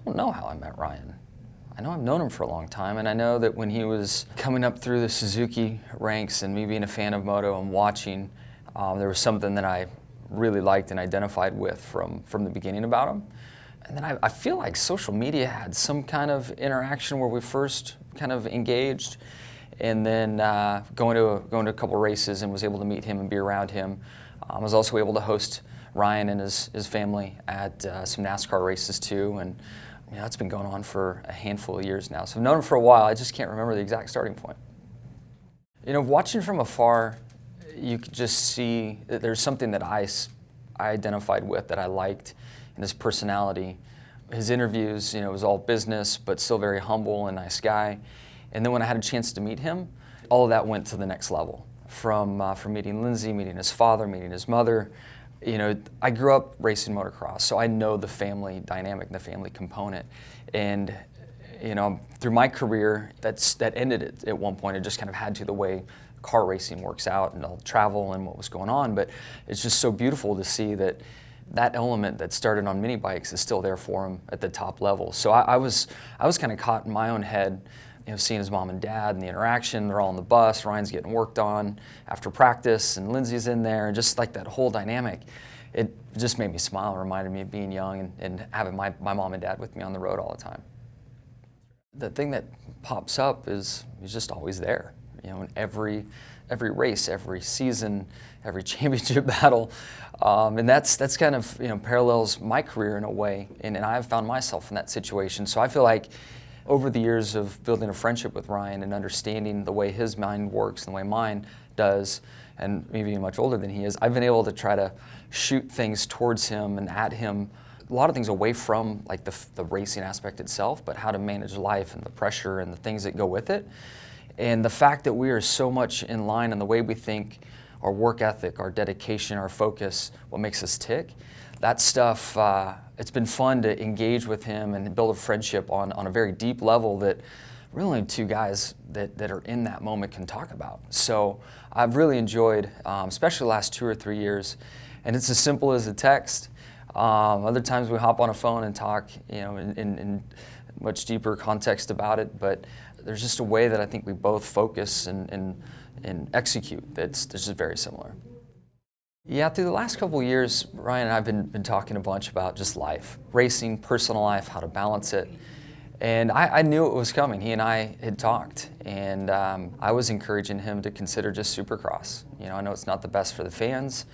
don't know how I met Ryan. I know I've known him for a long time, and I know that when he was coming up through the Suzuki ranks and me being a fan of moto and watching, there was something that I really liked and identified with from the beginning about him. And then I feel like social media had some kind of interaction where we first kind of engaged, and then going to a couple races and was able to meet him and be around him. I was also able to host Ryan and his family at some NASCAR races too, and it's been going on for a handful of years now. So I've known him for a while. I just can't remember the exact starting point. Watching from afar, you could just see that there's something that I identified with, that I liked in his personality. His interviews, it was all business, but still very humble and nice guy. And then when I had a chance to meet him, all of that went to the next level. From meeting Lindsay, meeting his father, meeting his mother. I grew up racing motocross, so I know the family dynamic, the family component. And through my career, that ended at one point. It just kind of had to, the way car racing works out and all the travel and what was going on. But it's just so beautiful to see that element that started on mini bikes is still there for him at the top level. So I was kind of caught in my own head, seeing his mom and dad and the interaction. They're all on the bus, Ryan's getting worked on after practice, and Lindsay's in there, and just like that whole dynamic, it just made me smile, reminded me of being young and having my mom and dad with me on the road all the time. The thing that pops up is he's just always there, in every race, every season, every championship battle, and that's kind of parallels my career in a way, and I've found myself in that situation. So I feel like over the years of building a friendship with Ryan and understanding the way his mind works and the way mine does, and me being much older than he is, I've been able to try to shoot things towards him and at him, a lot of things away from like the racing aspect itself, but how to manage life and the pressure and the things that go with it. And the fact that we are so much in line in the way we think, our work ethic, our dedication, our focus, what makes us tick, that stuff, it's been fun to engage with him and build a friendship on a very deep level that really only two guys that are in that moment can talk about. So I've really enjoyed, especially the last 2 or 3 years, and it's as simple as a text. Other times we hop on a phone and talk, in much deeper context about it, but there's just a way that I think we both focus and execute that's just very similar. Yeah, through the last couple of years, Ryan and I have been talking a bunch about just life, racing, personal life, how to balance it. And I knew it was coming. He and I had talked, and I was encouraging him to consider just Supercross. I know it's not the best for the fans,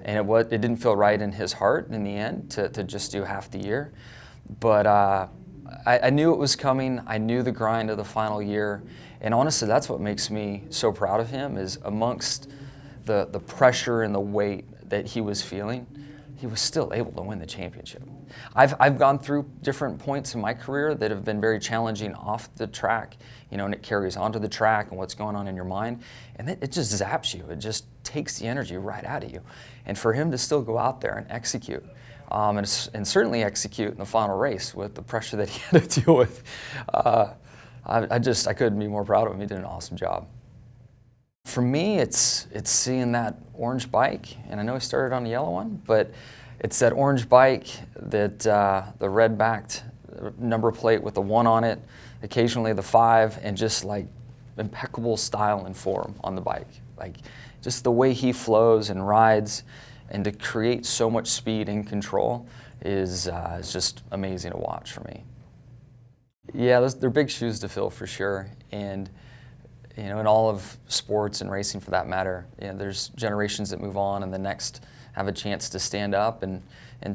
and it didn't feel right in his heart in the end to just do half the year. But I knew it was coming. I knew the grind of the final year. And honestly, that's what makes me so proud of him, is amongst the pressure and the weight that he was feeling, he was still able to win the championship. I've gone through different points in my career that have been very challenging off the track, and it carries onto the track and what's going on in your mind, and it just zaps you. It just takes the energy right out of you. And for him to still go out there and execute, and certainly execute in the final race with the pressure that he had to deal with, I couldn't be more proud of him. He did an awesome job. For me, it's seeing that orange bike, and I know he started on a yellow one, but it's that orange bike, that the red-backed number plate with the 1 on it, occasionally the 5, and just like impeccable style and form on the bike. Like just the way he flows and rides, and to create so much speed and control is just amazing to watch for me. Yeah, they're big shoes to fill for sure, and in all of sports and racing for that matter, there's generations that move on and the next have a chance to stand up and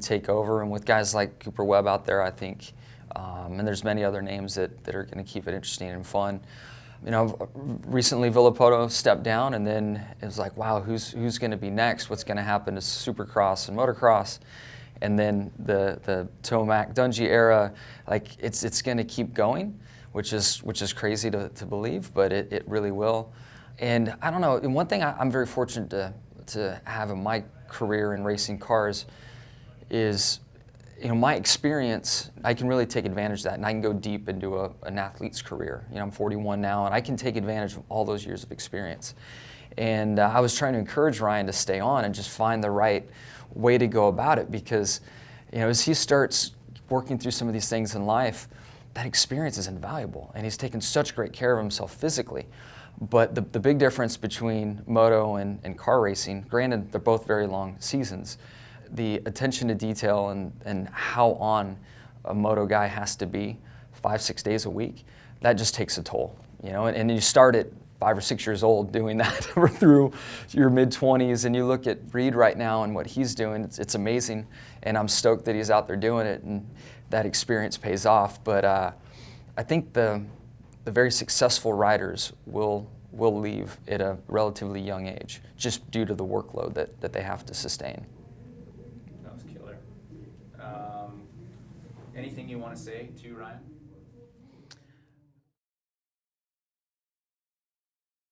take over. And with guys like Cooper Webb out there, I think, and there's many other names that are going to keep it interesting and fun. Recently Villapoto stepped down, and then it was like, wow, who's going to be next? What's going to happen to Supercross and motocross? And then the Tomac Dungy era, like it's going to keep going, which is crazy to believe, but it really will. And I don't know, and one thing I'm very fortunate to have in my career in racing cars is, my experience, I can really take advantage of that, and I can go deep into an athlete's career. I'm 41 now, and I can take advantage of all those years of experience. And I was trying to encourage Ryan to stay on and just find the right way to go about it, because as he starts working through some of these things in life, that experience is invaluable, and he's taken such great care of himself physically. But the big difference between moto and car racing, granted they're both very long seasons, the attention to detail and how on a moto guy has to be 5-6 days a week, that just takes a toll, you know. And you start at 5 or 6 years old doing that through your mid-20s, and you look at Reed right now and what he's doing, it's amazing, and I'm stoked that he's out there doing it, and that experience pays off. But I think the very successful riders will leave at a relatively young age, just due to the workload that they have to sustain. That was killer. Anything you want to say to Ryan?